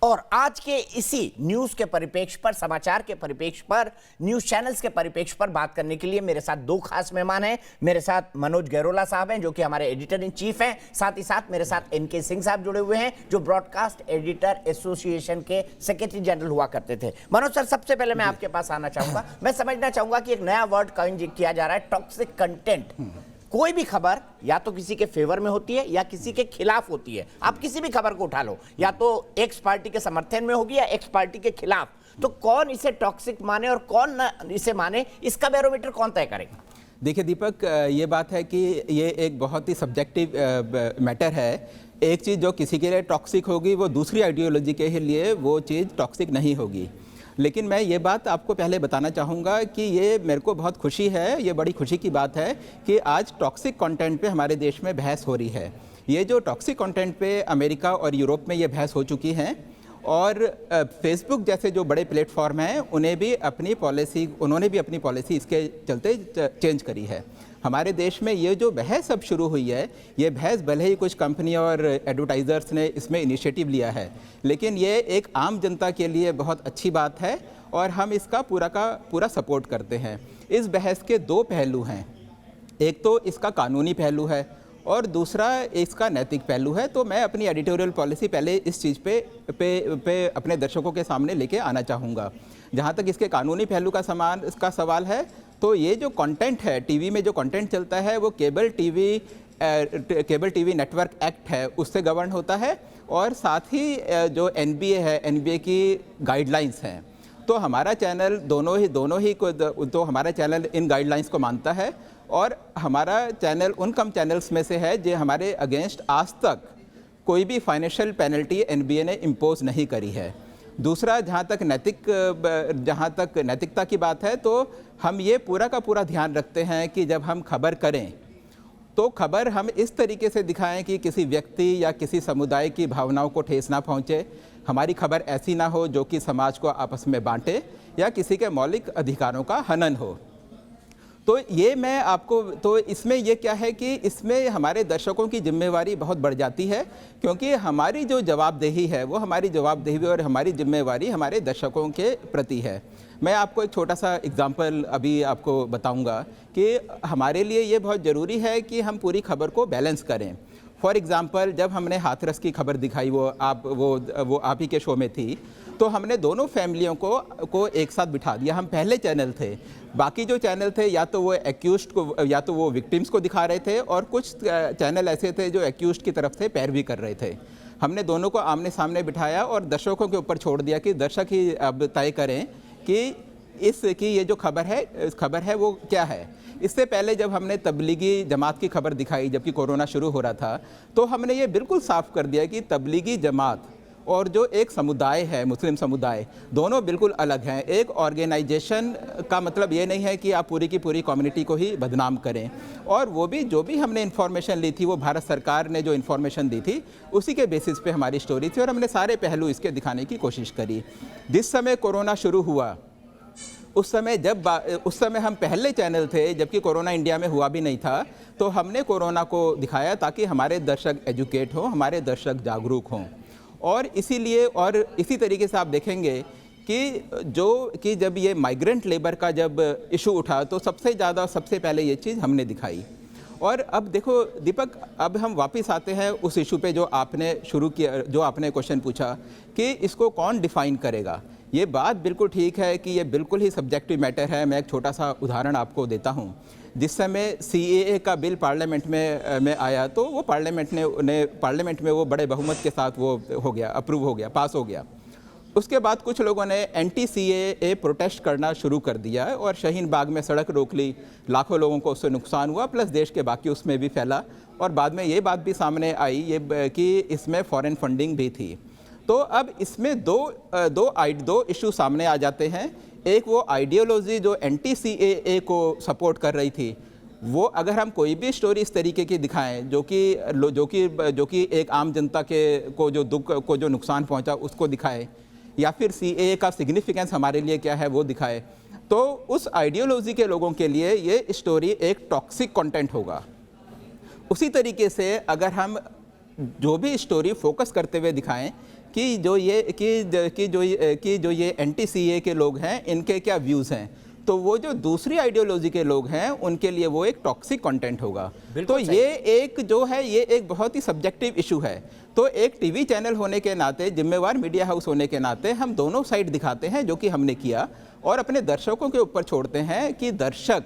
और आज के इसी न्यूज के परिप्रेक्ष्य पर, समाचार के परिप्रेक्ष्य पर, न्यूज चैनल्स के परिप्रेक्ष्य पर बात करने के लिए मेरे साथ दो खास मेहमान हैं। मेरे साथ मनोज गैरोला साहब हैं जो कि हमारे एडिटर इन चीफ हैं, साथ ही साथ मेरे साथ एनके सिंह साहब जुड़े हुए हैं जो ब्रॉडकास्ट एडिटर एसोसिएशन के सेक्रेटरी जनरल हुआ करते थे। मनोज सर, सबसे पहले मैं आपके पास आना चाहूंगा। मैं समझना चाहूंगा कि एक नया वर्ड कॉइन किया जा रहा है, टॉक्सिक कंटेंट। कोई भी खबर या तो किसी के फेवर में होती है या किसी के खिलाफ होती है। आप किसी भी खबर को उठा लो, या तो एक्स पार्टी के समर्थन में होगी या एक्स पार्टी के खिलाफ। तो कौन इसे टॉक्सिक माने और कौन न इसे माने, इसका बैरोमीटर कौन तय करेगा? देखिए दीपक, ये बात है कि ये एक बहुत ही सब्जेक्टिव मैटर है। एक चीज़ जो किसी के लिए टॉक्सिक होगी वो दूसरी आइडियोलॉजी के लिए वो चीज़ टॉक्सिक नहीं होगी। लेकिन मैं ये बात आपको पहले बताना चाहूँगा कि ये मेरे को बहुत खुशी है, ये बड़ी खुशी की बात है कि आज टॉक्सिक कंटेंट पे हमारे देश में बहस हो रही है। ये जो टॉक्सिक कंटेंट पे अमेरिका और यूरोप में ये बहस हो चुकी हैं, और फेसबुक जैसे जो बड़े प्लेटफॉर्म हैं उन्होंने भी अपनी पॉलिसी इसके चलते चेंज करी है। हमारे देश में ये जो बहस अब शुरू हुई है, ये बहस भले ही कुछ कंपनी और एडवर्टाइज़र्स ने इसमें इनिशिएटिव लिया है, लेकिन ये एक आम जनता के लिए बहुत अच्छी बात है और हम इसका पूरा का पूरा सपोर्ट करते हैं। इस बहस के दो पहलू हैं, एक तो इसका कानूनी पहलू है और दूसरा इसका नैतिक पहलू है। तो मैं अपनी एडिटोरियल पॉलिसी पहले इस चीज़ पे अपने दर्शकों के सामने लेके आना चाहूँगा। जहाँ तक इसके कानूनी पहलू का सवाल है, तो ये जो कंटेंट है, टीवी में जो कंटेंट चलता है वो केबल टीवी नेटवर्क एक्ट है उससे गवर्न होता है, और साथ ही जो एनबीए है, एनबीए की गाइडलाइंस हैं। तो हमारा चैनल तो हमारा चैनल इन गाइडलाइंस को मानता है, और हमारा चैनल उन कम चैनल्स में से है जो हमारे अगेंस्ट आज तक कोई भी फाइनेंशियल पेनल्टी एनबीए ने इम्पोज नहीं करी है। दूसरा, जहाँ तक नैतिकता की बात है, तो हम ये पूरा का पूरा ध्यान रखते हैं कि जब हम खबर करें तो खबर हम इस तरीके से दिखाएं कि किसी व्यक्ति या किसी समुदाय की भावनाओं को ठेस ना पहुँचे। हमारी खबर ऐसी ना हो जो कि समाज को आपस में बांटे या किसी के मौलिक अधिकारों का हनन हो। तो ये मैं आपको, तो इसमें ये क्या है कि इसमें हमारे दर्शकों की जिम्मेवारी बहुत बढ़ जाती है, क्योंकि हमारी जो जवाबदेही है वो हमारी जवाबदेही और हमारी जिम्मेवारी हमारे दर्शकों के प्रति है। मैं आपको एक छोटा सा एग्जांपल अभी आपको बताऊंगा कि हमारे लिए ये बहुत ज़रूरी है कि हम पूरी खबर को बैलेंस करें। फॉर एग्ज़ाम्पल, जब हमने हाथरस की खबर दिखाई, वो आप ही के शो में थी, तो हमने दोनों फैमिलियों को एक साथ बिठा दिया। हम पहले चैनल थे, बाकी जो चैनल थे या तो वो एक्यूज्ड को या तो वो विक्टिम्स को दिखा रहे थे, और कुछ चैनल ऐसे थे जो एक्यूज्ड की तरफ से पैरवी कर रहे थे। हमने दोनों को आमने सामने बिठाया और दर्शकों के ऊपर छोड़ दिया कि दर्शक ही अब तय करें कि ये जो खबर है वो क्या है। इससे पहले जब हमने तबलीगी जमात की खबर दिखाई जबकि कोरोना शुरू हो रहा था, तो हमने ये बिल्कुल साफ कर दिया कि तबलीगी जमात और जो एक समुदाय है, मुस्लिम समुदाय, दोनों बिल्कुल अलग हैं। एक ऑर्गेनाइजेशन का मतलब ये नहीं है कि आप पूरी की पूरी कम्युनिटी को ही बदनाम करें। और वो भी जो भी हमने इन्फॉर्मेशन ली थी, वो भारत सरकार ने जो इन्फॉर्मेशन दी थी उसी के बेसिस पे हमारी स्टोरी थी, और हमने सारे पहलू इसके दिखाने की कोशिश करी। जिस समय कोरोना शुरू हुआ उस समय हम पहले चैनल थे जबकि कोरोना इंडिया में हुआ भी नहीं था, तो हमने कोरोना को दिखाया ताकि हमारे दर्शक एजुकेट हों, हमारे दर्शक जागरूक हों। और इसी तरीके से आप देखेंगे कि जब ये माइग्रेंट लेबर का जब इशू उठा तो सबसे पहले ये चीज़ हमने दिखाई। और अब देखो दीपक, अब हम वापस आते हैं उस इशू पे जो आपने शुरू किया, जो आपने क्वेश्चन पूछा कि इसको कौन डिफ़ाइन करेगा। ये बात बिल्कुल ठीक है कि ये बिल्कुल ही सब्जेक्टिव मैटर है। मैं एक छोटा सा उदाहरण आपको देता हूँ। जिस समय CAA का बिल पार्लियामेंट में आया, तो वो पार्लियामेंट में वो बड़े बहुमत के साथ वो हो गया, अप्रूव हो गया, पास हो गया। उसके बाद कुछ लोगों ने एंटी CAA प्रोटेस्ट करना शुरू कर दिया और शाहीन बाग में सड़क रोक ली। लाखों लोगों को उससे नुकसान हुआ, प्लस देश के बाकी उसमें भी फैला, और बाद में ये बात भी सामने आई कि इसमें फॉरेन फंडिंग भी थी। तो अब इसमें दो इशू सामने आ जाते हैं। एक वो आइडियोलॉजी जो एंटी CAA को सपोर्ट कर रही थी, वो अगर हम कोई भी स्टोरी इस तरीके की दिखाएं जो कि एक आम जनता को जो नुकसान पहुंचा उसको दिखाए, या फिर CAA का सिग्निफिकेंस हमारे लिए क्या है वो दिखाए, तो उस आइडियोलॉजी के लोगों के लिए ये स्टोरी एक टॉक्सिक कंटेंट होगा। उसी तरीके से अगर हम जो भी स्टोरी फोकस करते हुए दिखाएं कि जो ये एंटी सीए के लोग हैं, इनके क्या व्यूज़ हैं। तो वो जो दूसरी आइडियोलॉजी के लोग हैं, उनके लिए वो एक टॉक्सिक कंटेंट होगा। तो ये एक जो है, ये एक बहुत ही सब्जेक्टिव इशू है। तो एक टीवी चैनल होने के नाते, जिम्मेवार मीडिया हाउस होने के नाते, हम दोनों साइड दिखाते हैं, जो कि हमने किया, और अपने दर्शकों के ऊपर छोड़ते हैं कि दर्शक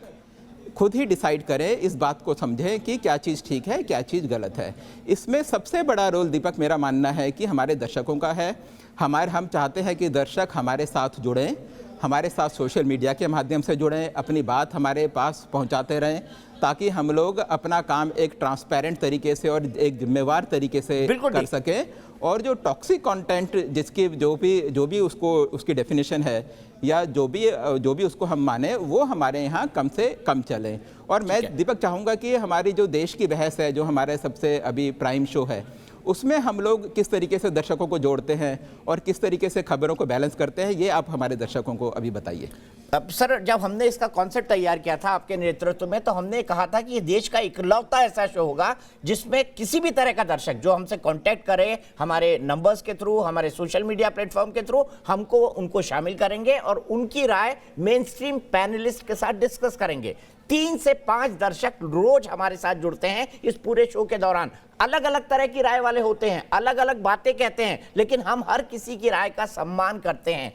खुद ही डिसाइड करें, इस बात को समझें कि क्या चीज़ ठीक है, क्या चीज़ गलत है। इसमें सबसे बड़ा रोल, दीपक, मेरा मानना है कि हमारे दर्शकों का है। हम चाहते हैं कि दर्शक हमारे साथ जुड़ें, हमारे साथ सोशल मीडिया के माध्यम से जुड़ें, अपनी बात हमारे पास पहुंचाते रहें, ताकि हम लोग अपना काम एक ट्रांसपेरेंट तरीके से और एक जिम्मेवार तरीके से कर सकें। और जो टॉक्सिक कंटेंट, जिसकी जो भी उसकी डेफिनेशन है, या जो भी उसको हम माने, वो हमारे यहाँ कम से कम चले। और मैं, दीपक, चाहूँगा कि हमारी जो देश की बहस है, जो हमारे सबसे अभी प्राइम शो है, उसमें हम लोग किस तरीके से दर्शकों को जोड़ते हैं और किस तरीके से खबरों को बैलेंस करते हैं, ये आप हमारे दर्शकों को अभी बताइए। अब सर, जब हमने इसका कॉन्सेप्ट तैयार किया था आपके नेतृत्व में, तो हमने कहा था कि ये देश का इकलौता ऐसा शो होगा जिसमें किसी भी तरह का दर्शक जो हमसे कांटेक्ट करे, हमारे नंबर्स के थ्रू, हमारे सोशल मीडिया प्लेटफॉर्म के थ्रू, हमको उनको शामिल करेंगे और उनकी राय मेन स्ट्रीम पैनलिस्ट के साथ डिस्कस करेंगे। 3 से 5 दर्शक रोज हमारे साथ जुड़ते हैं इस पूरे शो के दौरान। अलग अलग तरह की राय वाले होते हैं, अलग अलग बातें कहते हैं, लेकिन हम हर किसी की राय का सम्मान करते हैं।